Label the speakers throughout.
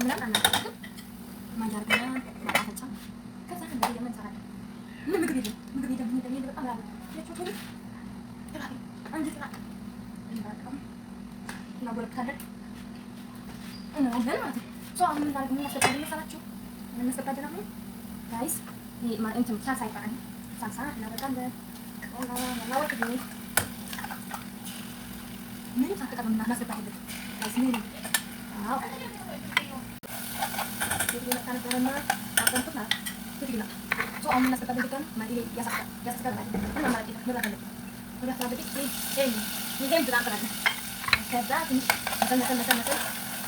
Speaker 1: ምናምን አናውቅም። ማያርገና ማጣፈጫ ከዛ እንደዚህ ደግሞ እንሰራለን። ምን ምግብ የለም በጣም ራብ ለቾቶ ተራቢ አንድ ጥራ እንዳቀም እናጎርካለን እና ማለት ነው። አሁን ምን ታርጉ እናስተካክለን መሰላችሁ? ምን እናስተካክለን አሁን ጋይስ ይሄ ማለት እንትን ሳልሳ ይባላል። ሳልሳ እናበቃለን። ቆላ እናወቅ ነው ምን ታከተም እናስተካክለን ጋይስ ምን አዎ ይሄ አሁን እናስተካክለን ማለት ያሳስጋል እና ማለት ነው ማለት ነው ወደ ታዲያ ይሄም ትዳንተናል ከዛ ትንሽ መሰል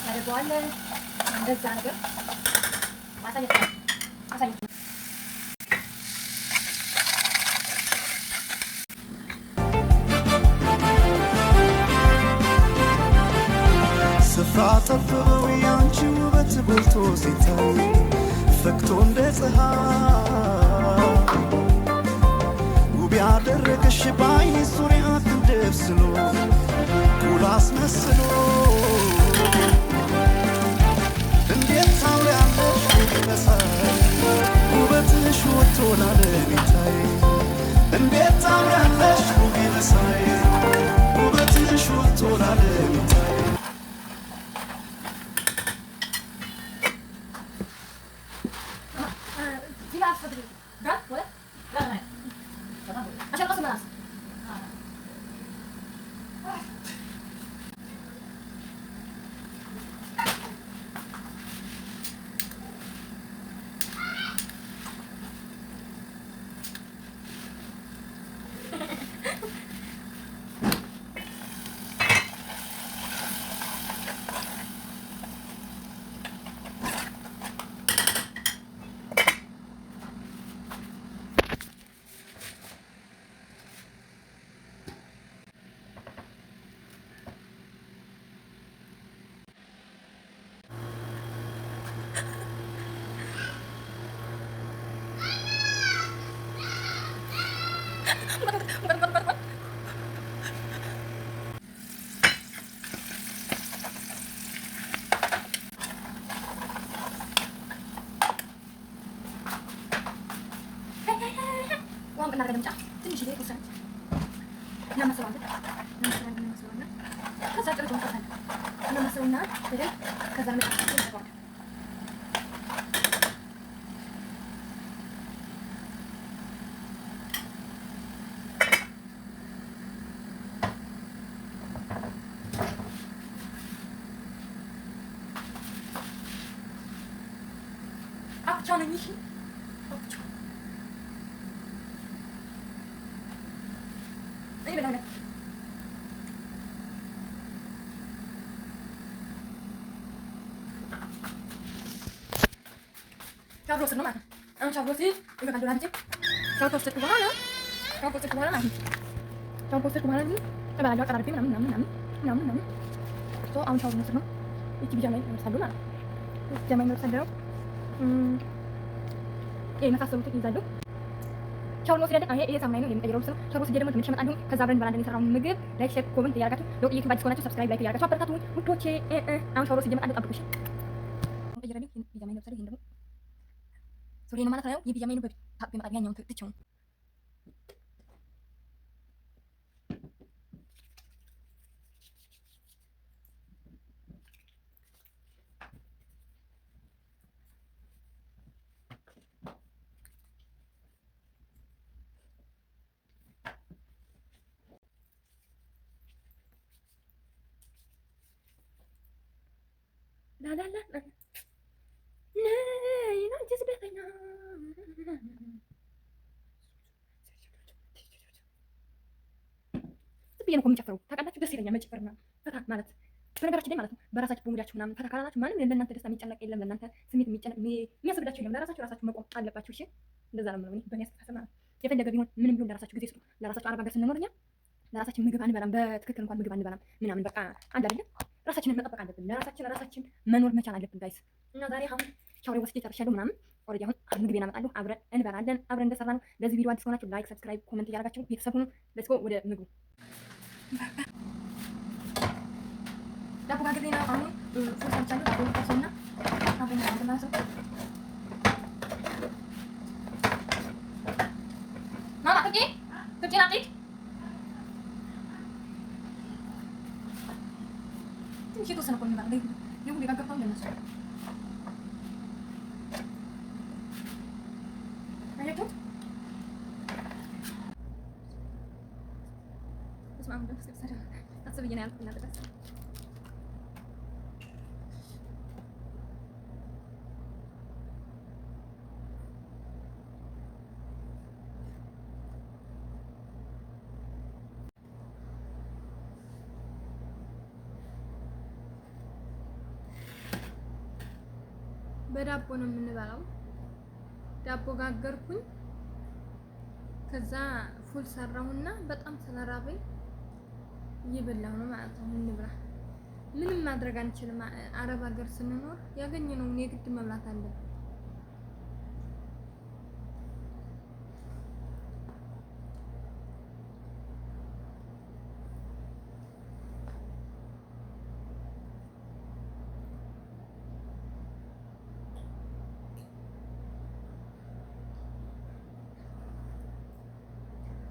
Speaker 1: ያደርገዋለን እንደዛ ነገር አሳየት
Speaker 2: ስፍራ ጠበበው ያንቺ ውበት ጎልቶ ሲታይ ፈክቶ እንደ ፀሐይ ውብ ያደረገሽ ባይ ዙሪያ ትንደብስሎ ኩል አስመስሎ እንዴት ታምሪያለሽ መሳይ ውበትሽ ወጥቶ ላለኔ ታይ እንዴት ታምሪያለሽ መሳይ ውበትሽ ወጥቶ ላለኔ ታይ
Speaker 1: Uang benar ada ትንሽ ይሄ ቁርሰን እናመስለዋለን ከዛ ጥሩ ሆኖታል እናመስለውና በደንብ ከዛ መጣጣት ይደረጋል። አቻነኝ ይሄ ሻብሮስ ነው ማለት ነው። አሁን ሻብሮስ ይበቃል። ዶላንቴ ሻብሮስ በኋላ ማለት ነው። ሻብሮስ በኋላ ግን ተባላው አቀራርቤ ምናምን ሶ አሁን ሻብሮስ ነው። እቺ ቢጃማ ይወርሳሉ ማለት ነው። ቢጃማ ይወርሳሉ። የመሳሰሉት ይዛሉ። ሻብሮስ ደግሞ ይሄ ሳምናይ ነው የሚቀየረው ነው። ሻብሮስ ደግሞ ትንሽ መጣ ከዛ አብረን በላንደን የሰራው ምግብ ላይክ ሼር ኮሜንት ያደርጋችሁ ለዩቲዩብ አዲስ ከሆናችሁ ሰብስክራይብ ላይክ ያደርጋችሁ አበረታቱ ውዶቼ። አሁን ሻብሮስ ይጀምራል። ጠብቁሽ ቀየረልኝ ቢጃማ ይወርሳሉ። ይሄን ደግሞ ሱሪ ነው ማለት ነው። የቢጃማ ነው በታብ በመጣ ያኛውን ትቸው ላ ብዬ ነው የሚጨፍረው ታውቃላችሁ። ደስ ይለኛል መጨፈር ምናምን ፈታ ማለት በነገራችን ላይ ማለት ነው። በራሳችሁ በሙዳችሁ ምናምን ፈታ ካላላችሁ ማንም ለእናንተ ደስታ የሚጨነቅ የለም። ለእናንተ ስሜት የሚያስብላችሁ የለም። ለራሳችሁ መቆም አለባችሁ። እሺ እንደዛ ነው የምለው እኔ በእኔ አስተሳሰብ ማለት ነው። የፈለገ ቢሆን ምንም ቢሆን ለራሳችሁ ጊዜ ስጡ። ለራሳችሁ አረብ ሀገር ስንኖር እኛ ለራሳችን ምግብ አንበላም፣ በትክክል እንኳን ምግብ አንበላም ምናምን በቃ አንድ አይደለም። ራሳችንን መጠበቅ አለብን። ለራሳችን መኖር መቻል አለብን ጋይስ። እና ዛሬ አሁን ሻወር ወስጄ ጨርሻለሁ ምናምን ኦልሬዲ አሁን ምግቤን አመጣለሁ። አብረን እንበላለን። አብረን እንደሰራ ነው። ለዚህ ቪዲዮ አዲስ ሆናችሁ ላይክ፣ ሰብስክራይብ፣ ኮሜንት እያደረጋችሁ ቤተሰብ ሁኑ። ሌትስ ጎ ወደ ምግቡ። ዳቦ ጋግሬ ነው አሁን ሶስት አምቻለሁ። ዳቦ ታሰውና Mama, pergi? Pergi nanti? Itu itu sana pun nggak ada. Dia udah kagak tahu dan masuk. Ayo tuh. Terus mama udah besar. Tak sebegini aku nanti besar. በዳቦ ነው የምንበላው። ዳቦ ጋገርኩኝ። ከዛ ፉል ሰራሁና በጣም ስለራበኝ እየበላሁ ነው ማለት ነው። እንብላ። ምንም ማድረግ አንችልም። አረብ ሀገር ስንኖር ያገኘነውን የግድ መብላት አለብን።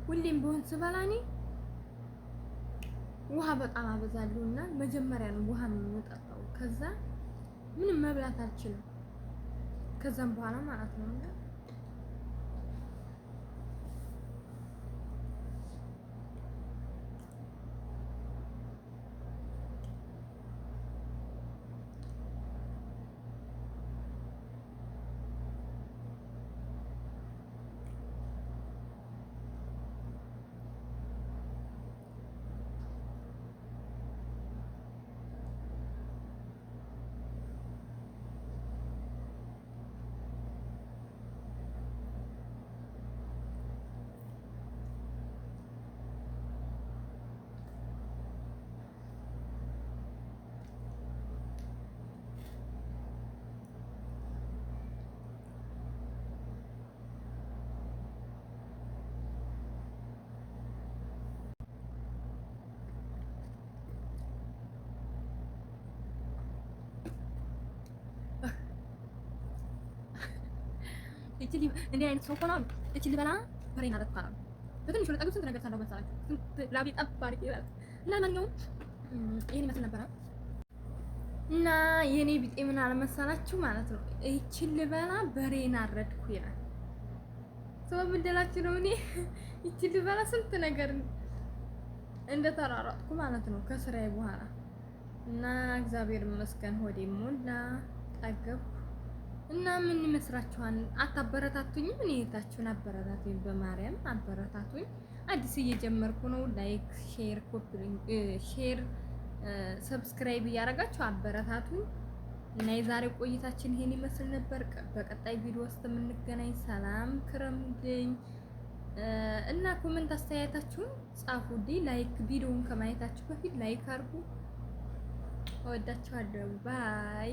Speaker 1: ሁሌም ቢሆን ስበላ እኔ ውሃ በጣም አበዛለሁ እና መጀመሪያ ነው ውሃ የምጠጣው። ከዛ ምንም መብላት አልችልም። ከዛም በኋላ ማለት ነው እና እንዲህ አይነት ሰው ሆኖ እቺ ልበላ በሬና ለጥፋራ በትንሹ ለጠግብ ስንት ነገር ሳለው መሰላችሁ ስንት ላቢ ጠባሪ ይላል እና ማንኛውም ይሄን ይመስል ነበረ እና የኔ ቢጤ ምን አለመሰላችሁ ማለት ነው። እቺ ልበላ በሬና አረድኩ ይላል ሰው በደላችሁ ነው። እኔ እቺ ልበላ ስንት ነገር እንደተራራጥኩ ማለት ነው ከስራዬ በኋላ እና እግዚአብሔር ይመስገን ሆዴ ሞላ ጠገብኩ። እና ምን ይመስላችኋል? አታበረታቱኝም? እኔ እህታችሁን አበረታቱኝ፣ በማርያም አበረታቱኝ። አዲስ እየጀመርኩ ነው። ላይክ፣ ሼር፣ ሼር፣ ሰብስክራይብ እያደረጋችሁ አበረታቱኝ። እና የዛሬው ቆይታችን ይሄን ይመስል ነበር። በቀጣይ ቪዲዮ ውስጥ የምንገናኝ። ሰላም ክረምልኝ እና ኮሜንት አስተያየታችሁን ጻፉልኝ። ላይክ ቪዲዮውን ከማየታችሁ በፊት ላይክ አድርጉ። እወዳችኋለሁ። ባይ